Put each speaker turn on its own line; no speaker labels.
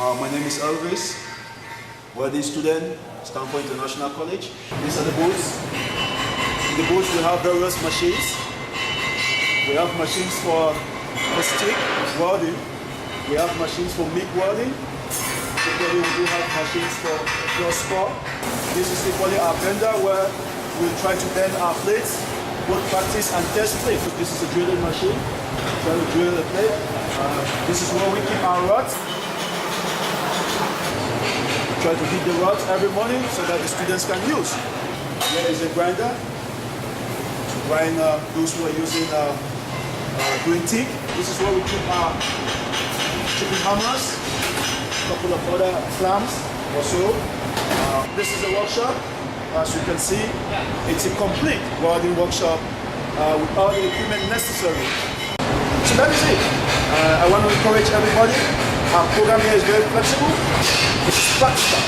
My name is Elvis, welding student, Stanford International College. These are the booths. In the booths we have various machines. We have machines for stick welding. We have machines for MIG welding. Typically we do have machines for cross core. This is typically our bender where we try to bend our plates, both practice and test plates. This is a drilling machine. Try to drill the plate. This is where we keep our rods. Try to hit the rods every morning so that the students can use. Here is a grinder to grind those who are using green teak. This is where we keep our chipping hammers, a couple of other clamps or so. This is a workshop. As you can see, it's a complete welding workshop with all the equipment necessary. So that is it. I want to encourage everybody. Our program here is very flexible. It's practical.